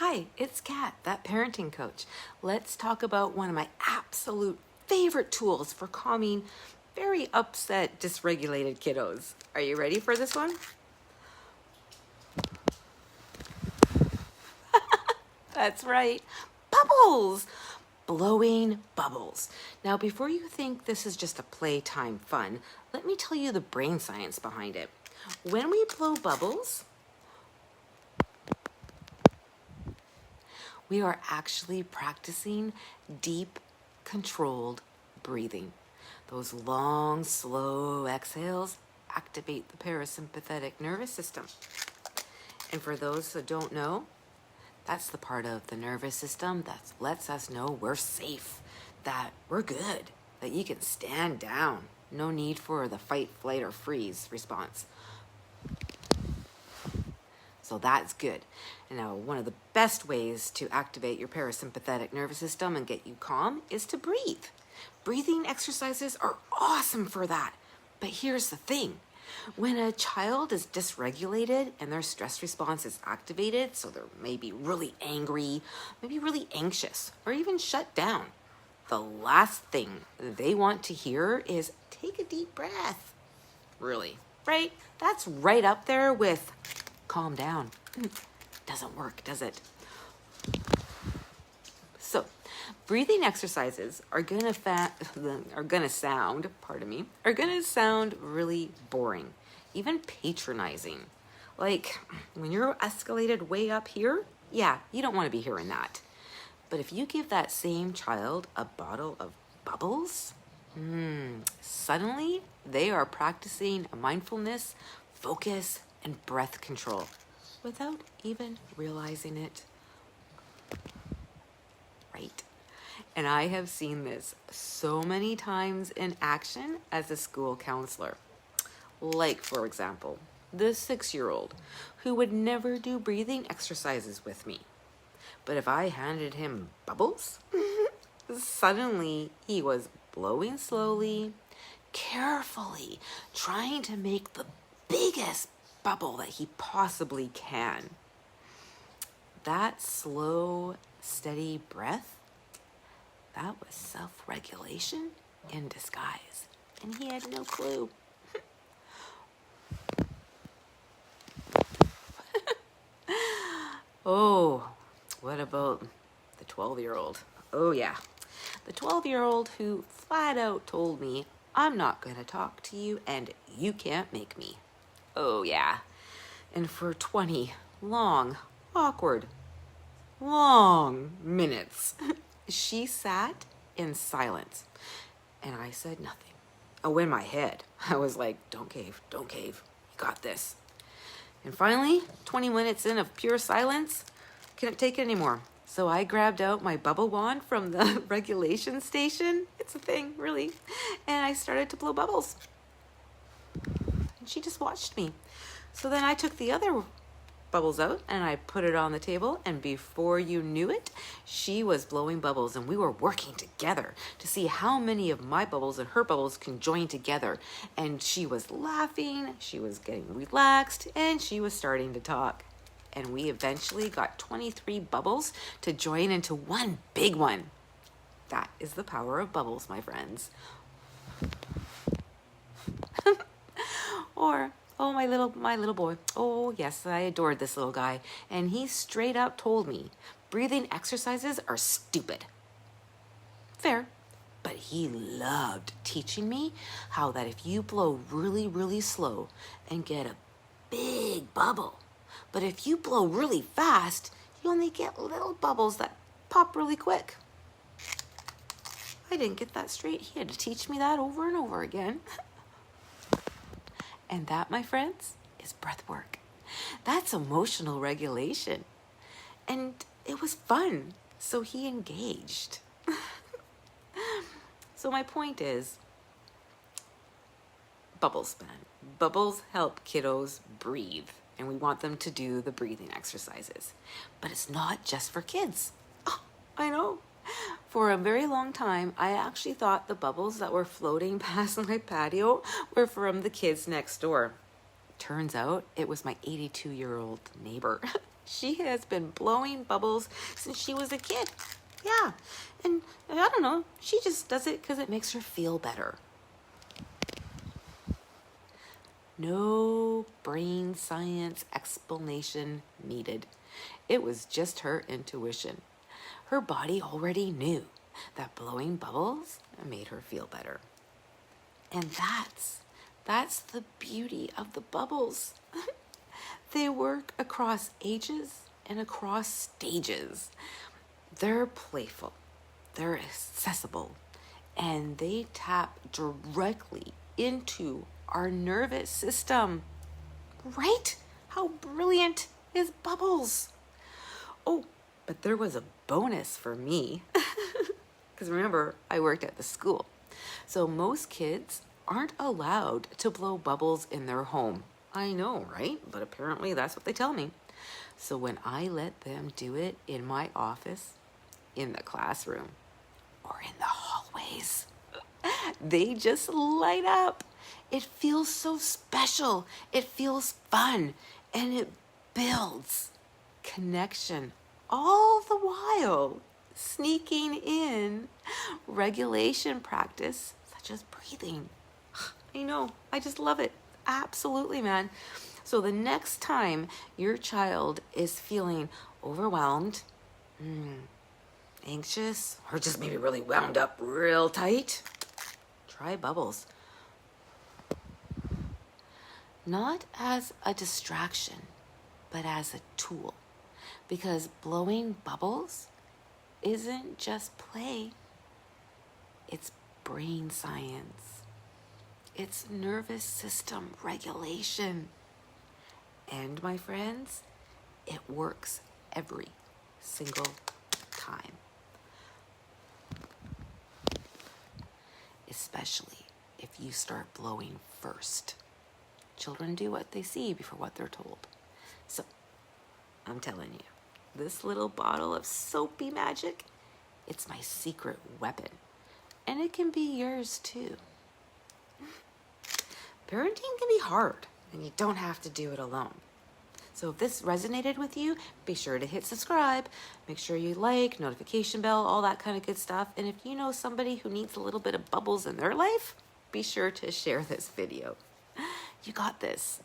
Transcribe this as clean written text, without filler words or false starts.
Hi, it's Kat, that parenting coach. Let's talk about one of my absolute favorite tools for calming very upset, dysregulated kiddos. Are you ready for this one? That's right, bubbles! Blowing bubbles. Now, before you think this is just a playtime fun, let me tell you the brain science behind it. When we blow bubbles, we are actually practicing deep, controlled breathing. Those long, slow exhales activate the parasympathetic nervous system. And for those that don't know, that's the part of the nervous system that lets us know we're safe, that we're good, that you can stand down. No need for the fight, flight, or freeze response. So that's good. And now, one of the best ways to activate your parasympathetic nervous system and get you calm is to breathe. Breathing exercises are awesome for that. But here's the thing. When a child is dysregulated and their stress response is activated, so they're maybe really angry, maybe really anxious, or even shut down, the last thing they want to hear is take a deep breath. Really, right? That's right up there with calm down. Doesn't work, does it? So, breathing exercises are gonna sound really boring, even patronizing. Like when you're escalated way up here, yeah, you don't want to be hearing that. But if you give that same child a bottle of bubbles, suddenly they are practicing mindfulness, focus, and breath control without even realizing it. Right? And I have seen this so many times in action as a school counselor. Like, for example, the 6-year-old who would never do breathing exercises with me. But if I handed him bubbles, suddenly he was blowing slowly, carefully, trying to make the biggest bubble that he possibly can. That slow, steady breath, that was self-regulation in disguise, and he had no clue. Oh, what about the 12-year-old? Oh yeah, the 12-year-old who flat out told me, I'm not going to talk to you and you can't make me. Oh yeah, and for 20 long, awkward, long minutes, she sat in silence, and I said nothing. Oh, in my head, I was like, don't cave, you got this. And finally, 20 minutes in of pure silence, couldn't take it anymore. So I grabbed out my bubble wand from the regulation station, it's a thing, really, and I started to blow bubbles. And she just watched me. So then I took the other bubbles out and I put it on the table, and before you knew it, she was blowing bubbles, and we were working together to see how many of my bubbles and her bubbles can join together. And she was laughing, she was getting relaxed, and she was starting to talk. And we eventually got 23 bubbles to join into one big one. That is the power of bubbles, my friends. Or, oh, my little boy. Oh, yes, I adored this little guy. And he straight up told me, breathing exercises are stupid. Fair. But he loved teaching me how that if you blow really, really slow and get a big bubble, but if you blow really fast, you only get little bubbles that pop really quick. I didn't get that straight. He had to teach me that over and over again. And that, my friends, is breath work. That's emotional regulation. And it was fun, so he engaged. So my point is, bubbles, man. Bubbles help kiddos breathe, and we want them to do the breathing exercises. But it's not just for kids. Oh, I know. For a very long time, I actually thought the bubbles that were floating past my patio were from the kids next door. Turns out it was my 82-year-old neighbor. She has been blowing bubbles since she was a kid. Yeah, and I don't know, she just does it because it makes her feel better. No brain science explanation needed. It was just her intuition. Her body already knew that blowing bubbles made her feel better. And that's the beauty of the bubbles. They work across ages and across stages. They're playful, they're accessible, and they tap directly into our nervous system. Right? How brilliant is bubbles? Oh, but there was a bonus for me. Because remember, I worked at the school. So most kids aren't allowed to blow bubbles in their home. I know, right? But apparently that's what they tell me. So when I let them do it in my office, in the classroom, or in the hallways, they just light up. It feels so special. It feels fun. And it builds connection all the while sneaking in regulation practice such as breathing. I know, I just love it. Absolutely, man. So the next time your child is feeling overwhelmed, anxious, or just maybe really wound up real tight, try bubbles. Not as a distraction, but as a tool. Because blowing bubbles isn't just play, it's brain science. It's nervous system regulation. And my friends, it works every single time. Especially if you start blowing first. Children do what they see before what they're told. So, I'm telling you, this little bottle of soapy magic, it's my secret weapon. And it can be yours too. Parenting can be hard, and you don't have to do it alone. So if this resonated with you, be sure to hit subscribe. Make sure you like, notification bell, all that kind of good stuff. And if you know somebody who needs a little bit of bubbles in their life, be sure to share this video. You got this.